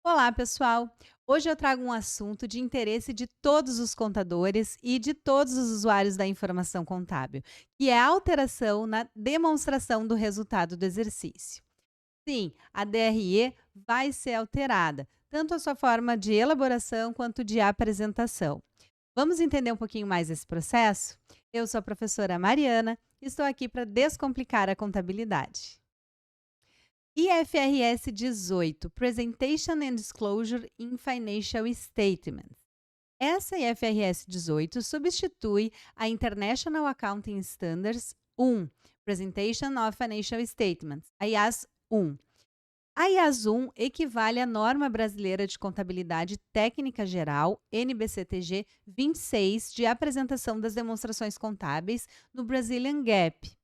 Olá, pessoal! Hoje eu trago um assunto de interesse de todos os contadores e de todos os usuários da informação contábil, que é a alteração na demonstração do resultado do exercício. Sim, a DRE vai ser alterada, tanto a sua forma de elaboração quanto de apresentação. Vamos entender um pouquinho mais esse processo? Eu sou a professora Mariana e estou aqui para descomplicar a contabilidade. IFRS 18, Presentation and Disclosure in Financial Statements. Essa IFRS 18 substitui a International Accounting Standards 1, Presentation of Financial Statements, a IAS 1. A IAS 1 equivale à norma brasileira de contabilidade técnica geral, NBCTG 26, de apresentação das demonstrações contábeis no Brazilian GAAP.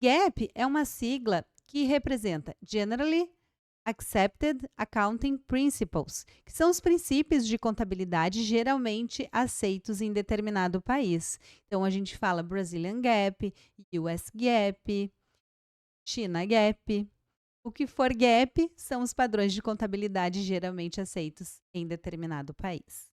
GAAP é uma sigla que representa Generally Accepted Accounting Principles, que são os princípios de contabilidade geralmente aceitos em determinado país. Então, a gente fala Brazilian GAAP, US GAAP, China GAAP. O que for GAAP são os padrões de contabilidade geralmente aceitos em determinado país.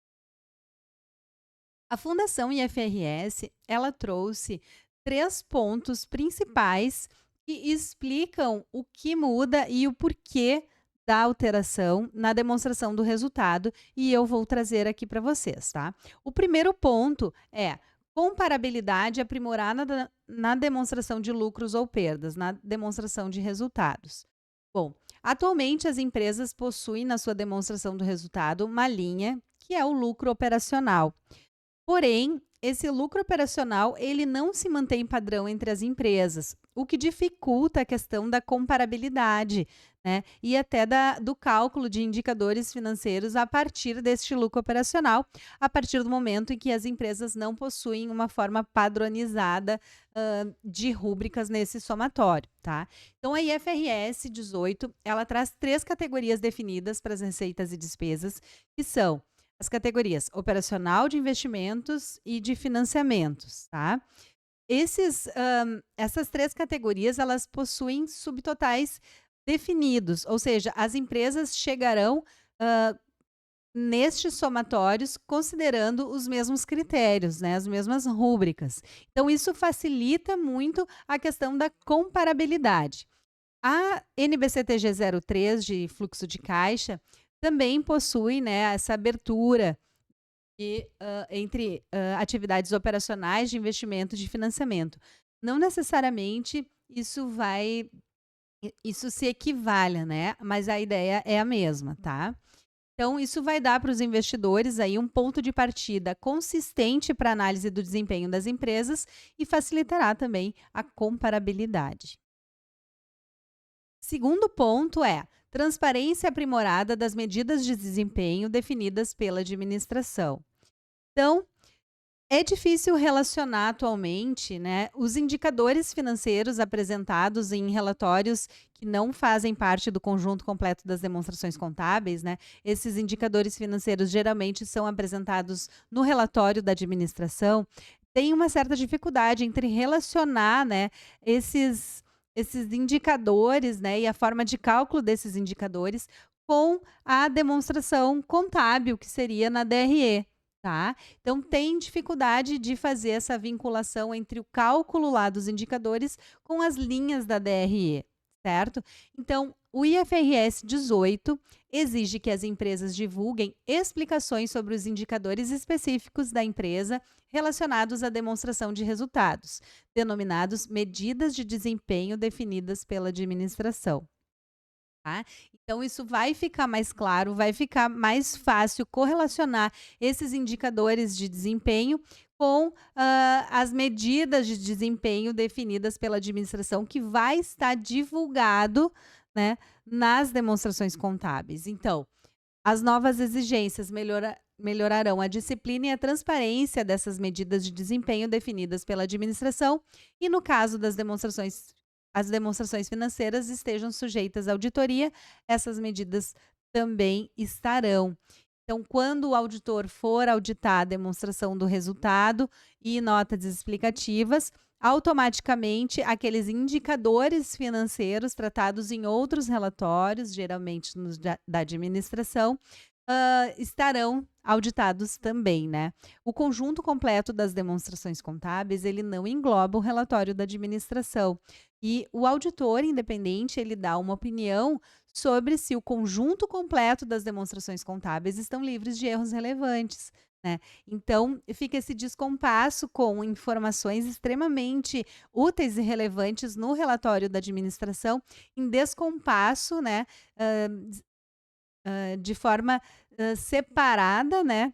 A Fundação IFRS, ela trouxe 3 pontos principais que explicam o que muda e o porquê da alteração na demonstração do resultado, e eu vou trazer aqui para vocês, tá? O primeiro ponto é comparabilidade aprimorada na demonstração de lucros ou perdas, na demonstração de resultados. Bom, atualmente as empresas possuem na sua demonstração do resultado uma linha que é o lucro operacional. Porém, esse lucro operacional, ele não se mantém padrão entre as empresas, o que dificulta a questão da comparabilidade, né? E até do cálculo de indicadores financeiros a partir deste lucro operacional, a partir do momento em que as empresas não possuem uma forma padronizada de rúbricas nesse somatório, tá? Então, a IFRS 18, ela traz 3 categorias definidas para as receitas e despesas, que são as categorias operacional de investimentos e de financiamentos, tá? Essas 3 categorias, elas possuem subtotais definidos, ou seja, as empresas chegarão nestes somatórios considerando os mesmos critérios, né, as mesmas rúbricas. Então, isso facilita muito a questão da comparabilidade. A NBCTG 03 de fluxo de caixa também possui, né, essa abertura entre atividades operacionais de investimento e de financiamento. Não necessariamente isso se equivalha, né? Mas a ideia é a mesma, tá? Então, isso vai dar para os investidores aí um ponto de partida consistente para análise do desempenho das empresas e facilitará também a comparabilidade. Segundo ponto é transparência aprimorada das medidas de desempenho definidas pela administração. Então, é difícil relacionar atualmente, né, os indicadores financeiros apresentados em relatórios que não fazem parte do conjunto completo das demonstrações contábeis, né? Esses indicadores financeiros geralmente são apresentados no relatório da administração. Tem uma certa dificuldade entre relacionar, né, esses indicadores, né, e a forma de cálculo desses indicadores com a demonstração contábil, que seria na DRE, tá? Então, tem dificuldade de fazer essa vinculação entre o cálculo lá dos indicadores com as linhas da DRE, certo? Então, o IFRS 18 exige que as empresas divulguem explicações sobre os indicadores específicos da empresa relacionados à demonstração de resultados, denominados medidas de desempenho definidas pela administração. Tá? Então, isso vai ficar mais claro, vai ficar mais fácil correlacionar esses indicadores de desempenho com as medidas de desempenho definidas pela administração, que vai estar divulgado, né, nas demonstrações contábeis. Então, as novas exigências melhorarão a disciplina e a transparência dessas medidas de desempenho definidas pela administração e, no caso das demonstrações, as demonstrações financeiras estejam sujeitas à auditoria, essas medidas também estarão. Então, quando o auditor for auditar a demonstração do resultado e notas explicativas, automaticamente aqueles indicadores financeiros tratados em outros relatórios, geralmente nos da administração, estarão auditados também, né. O conjunto completo das demonstrações contábeis, ele não engloba o relatório da administração. E o auditor independente, ele dá uma opinião sobre se o conjunto completo das demonstrações contábeis estão livres de erros relevantes, né. Então, fica esse descompasso com informações extremamente úteis e relevantes no relatório da administração, em descompasso, né, de forma, separada, né,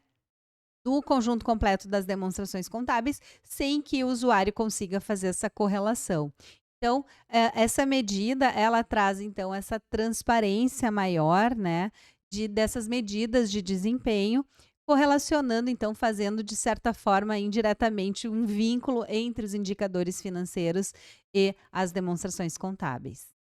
do conjunto completo das demonstrações contábeis, sem que o usuário consiga fazer essa correlação. Então, essa medida, ela traz, então, essa transparência maior, né, dessas medidas de desempenho, correlacionando, então, fazendo, de certa forma, indiretamente, um vínculo entre os indicadores financeiros e as demonstrações contábeis.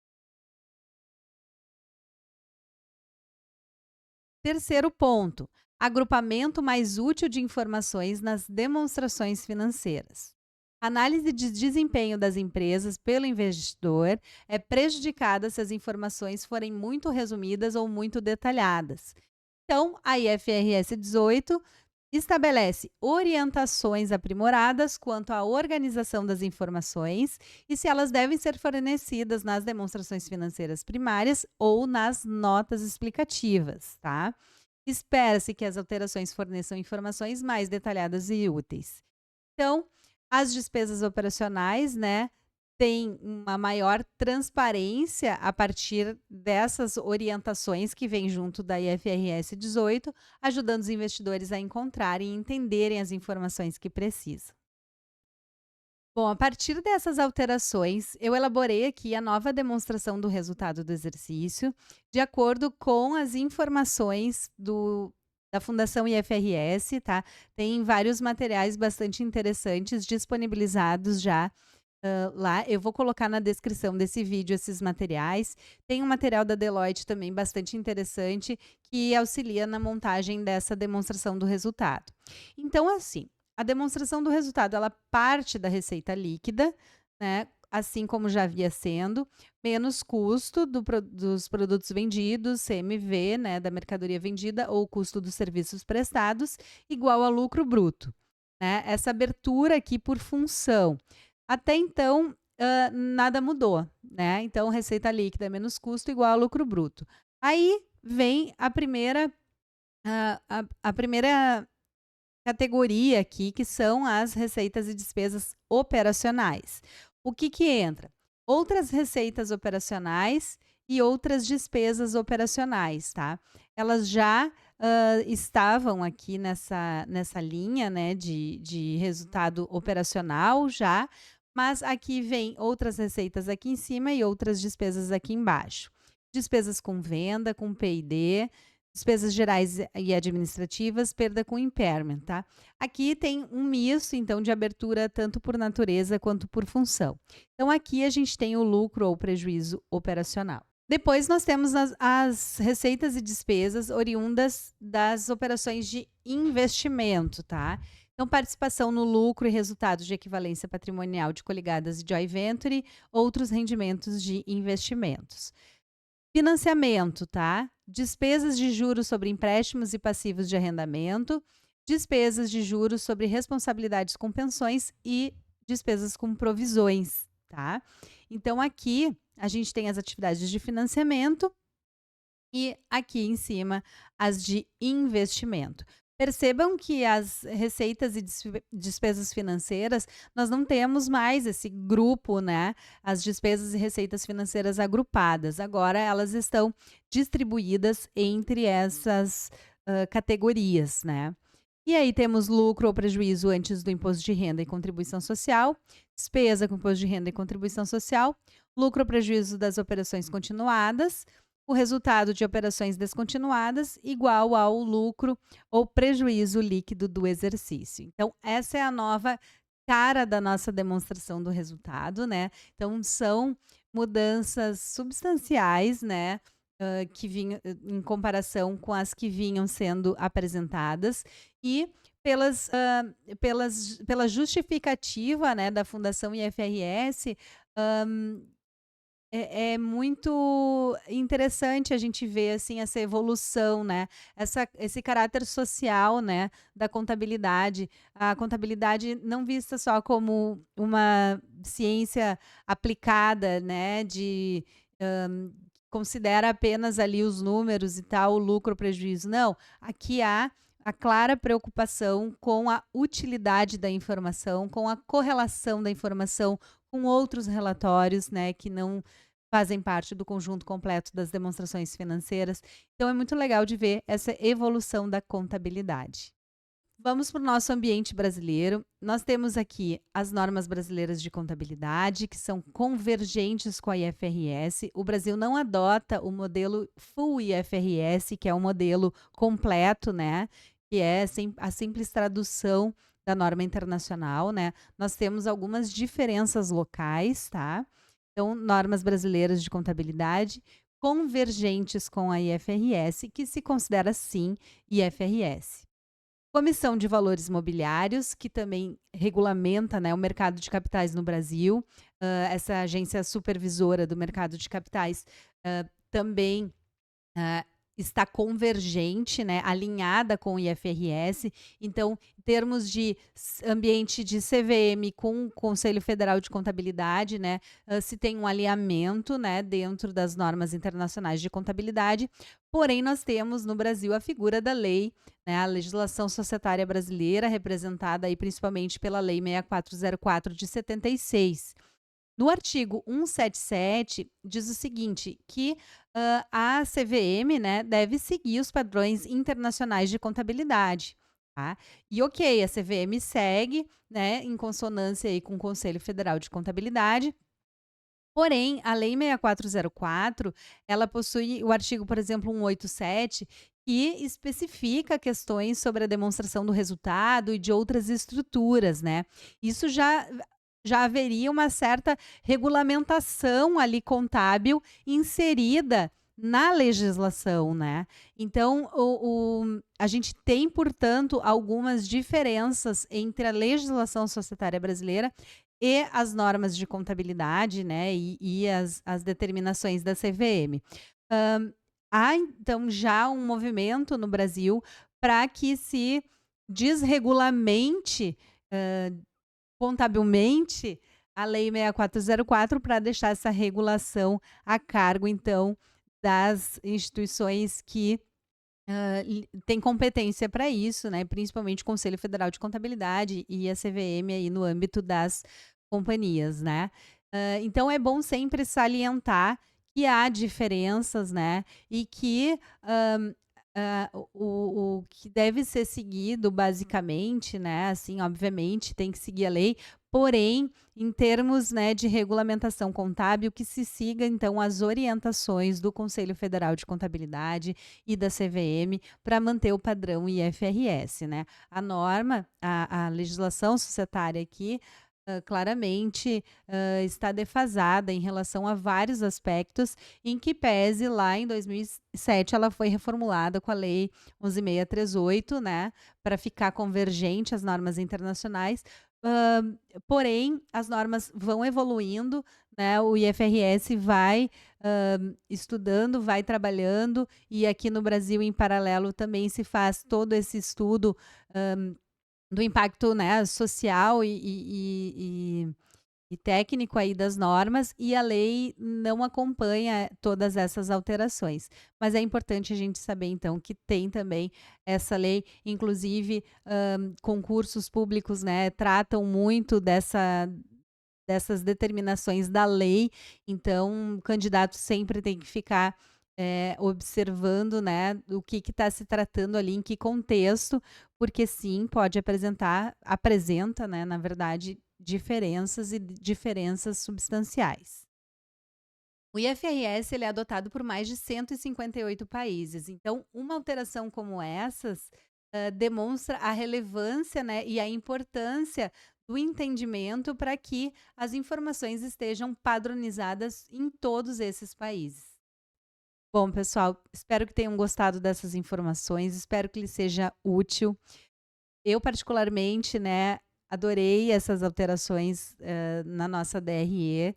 Terceiro ponto, agrupamento mais útil de informações nas demonstrações financeiras. A análise de desempenho das empresas pelo investidor é prejudicada se as informações forem muito resumidas ou muito detalhadas. Então, a IFRS 18 estabelece orientações aprimoradas quanto à organização das informações e se elas devem ser fornecidas nas demonstrações financeiras primárias ou nas notas explicativas, tá? Espera-se que as alterações forneçam informações mais detalhadas e úteis. Então, as despesas operacionais, né, têm uma maior transparência a partir dessas orientações que vêm junto da IFRS 18, ajudando os investidores a encontrarem e entenderem as informações que precisam. Bom, a partir dessas alterações, eu elaborei aqui a nova demonstração do resultado do exercício, de acordo com as informações da Fundação IFRS, tá? Tem vários materiais bastante interessantes disponibilizados já lá. Eu vou colocar na descrição desse vídeo esses materiais. Tem um material da Deloitte também bastante interessante que auxilia na montagem dessa demonstração do resultado. Então, assim, a demonstração do resultado, ela parte da receita líquida, né, assim como já havia sendo, menos custo dos produtos vendidos, CMV, né, da mercadoria vendida, ou custo dos serviços prestados, igual a lucro bruto, né? Essa abertura aqui por função. Até então, nada mudou, né? Então, receita líquida menos custo igual a lucro bruto. Aí vem a primeira categoria aqui, que são as receitas e despesas operacionais. O que que entra? Outras receitas operacionais e outras despesas operacionais, tá? Elas já estavam aqui nessa linha, né, de resultado operacional já, mas aqui vem outras receitas aqui em cima e outras despesas aqui embaixo. Despesas com venda, com P&D, despesas gerais e administrativas, perda com impairment, tá? Aqui tem um misto, então, de abertura tanto por natureza quanto por função. Então, aqui a gente tem o lucro ou prejuízo operacional. Depois, nós temos as receitas e despesas oriundas das operações de investimento, tá? Então, participação no lucro e resultados de equivalência patrimonial de coligadas e joint venture, outros rendimentos de investimentos. Financiamento, tá? Despesas de juros sobre empréstimos e passivos de arrendamento, despesas de juros sobre responsabilidades com pensões e despesas com provisões, tá? Então, aqui a gente tem as atividades de financiamento e aqui em cima as de investimento. Percebam que as receitas e despesas financeiras, nós não temos mais esse grupo, né? As despesas e receitas financeiras agrupadas. Agora elas estão distribuídas entre essas categorias, né? E aí temos lucro ou prejuízo antes do imposto de renda e contribuição social, despesa com imposto de renda e contribuição social, lucro ou prejuízo das operações continuadas, o resultado de operações descontinuadas igual ao lucro ou prejuízo líquido do exercício. Então, essa é a nova cara da nossa demonstração do resultado, né? Então, são mudanças substanciais, né? Que vinham em comparação com as que vinham sendo apresentadas e pela justificativa, né, da Fundação IFRS, hã, é muito interessante a gente ver, assim, essa evolução, né, esse caráter social, né, da contabilidade. A contabilidade não vista só como uma ciência aplicada, né, considera apenas ali os números e tal, o lucro, o prejuízo. Não, aqui há a clara preocupação com a utilidade da informação, com a correlação da informação com outros relatórios, né, que não fazem parte do conjunto completo das demonstrações financeiras. Então é muito legal de ver essa evolução da contabilidade. Vamos para o nosso ambiente brasileiro. Nós temos aqui as normas brasileiras de contabilidade, que são convergentes com a IFRS. O Brasil não adota o modelo Full IFRS, que é o modelo completo, né? Que é a simples tradução da norma internacional, né? Nós temos algumas diferenças locais, tá? Então, normas brasileiras de contabilidade convergentes com a IFRS, que se considera sim IFRS. Comissão de Valores Mobiliários, que também regulamenta, né, o mercado de capitais no Brasil. Essa agência supervisora do mercado de capitais também ah, está convergente, né, alinhada com o IFRS. Então, em termos de ambiente de CVM com o Conselho Federal de Contabilidade, né, se tem um alinhamento, né, dentro das normas internacionais de contabilidade. Porém, nós temos no Brasil a figura da lei, né, a legislação societária brasileira, representada aí principalmente pela Lei 6404 de 76. No artigo 177, diz o seguinte, que a CVM, né, deve seguir os padrões internacionais de contabilidade. Tá? E ok, a CVM segue, né, em consonância aí com o Conselho Federal de Contabilidade. Porém, a Lei 6404, ela possui o artigo, por exemplo, 187, que especifica questões sobre a demonstração do resultado e de outras estruturas, né? Isso já haveria uma certa regulamentação ali contábil inserida na legislação, né? Então, a gente tem, portanto, algumas diferenças entre a legislação societária brasileira e as normas de contabilidade, né, e as determinações da CVM. Há, então, já um movimento no Brasil para que se desregulamente, contabilmente, a Lei 6404 para deixar essa regulação a cargo, então, das instituições que têm competência para isso, né, principalmente o Conselho Federal de Contabilidade e a CVM aí no âmbito das companhias, né. Então é bom sempre salientar que há diferenças, né, e que, o que deve ser seguido basicamente, né, assim, obviamente tem que seguir a lei, porém, em termos, né, de regulamentação contábil, que se siga então as orientações do Conselho Federal de Contabilidade e da CVM para manter o padrão IFRS, né. A norma, a legislação societária aqui, claramente, está defasada em relação a vários aspectos, em que pese lá em 2007 ela foi reformulada com a Lei 11.638, né, para ficar convergente às normas internacionais. Porém, as normas vão evoluindo, né, o IFRS vai, estudando, vai trabalhando, e aqui no Brasil, em paralelo, também se faz todo esse estudo, do impacto, né, social e técnico aí das normas, e a lei não acompanha todas essas alterações. Mas é importante a gente saber, então, que tem também essa lei, inclusive, concursos públicos, né, tratam muito dessas determinações da lei, então o candidato sempre tem que ficar, observando, né, o que está se tratando ali, em que contexto, porque sim, pode apresenta, né, na verdade, diferenças e diferenças substanciais. O IFRS ele é adotado por mais de 158 países, então uma alteração como essas, demonstra a relevância, né, e a importância do entendimento para que as informações estejam padronizadas em todos esses países. Bom, pessoal, espero que tenham gostado dessas informações, espero que lhes seja útil. Eu particularmente, né, adorei essas alterações, na nossa DRE.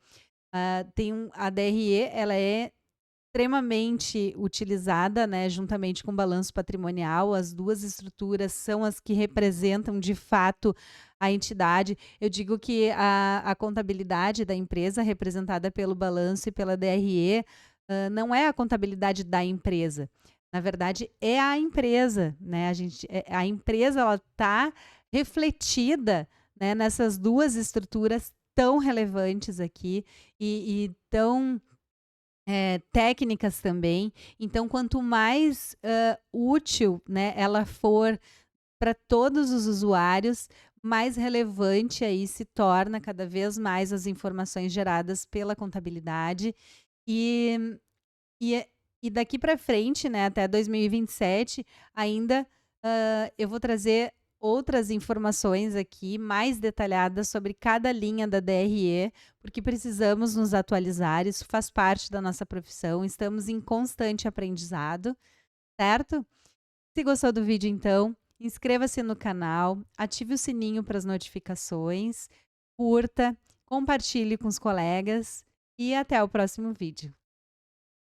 A DRE, ela é extremamente utilizada, né, juntamente com o balanço patrimonial. As 2 estruturas são as que representam, de fato, a entidade. Eu digo que a contabilidade da empresa, representada pelo balanço e pela DRE, não é a contabilidade da empresa. Na verdade, é a empresa, né, a empresa, ela está refletida, né, nessas 2 estruturas tão relevantes aqui e tão técnicas também. Então, quanto mais, útil, né, ela for para todos os usuários, mais relevante aí se torna cada vez mais as informações geradas pela contabilidade. E e é e daqui para frente, né, até 2027, ainda, eu vou trazer outras informações aqui mais detalhadas sobre cada linha da DRE, porque precisamos nos atualizar, isso faz parte da nossa profissão, estamos em constante aprendizado, certo? Se gostou do vídeo, então, inscreva-se no canal, ative o sininho para as notificações, curta, compartilhe com os colegas e até o próximo vídeo.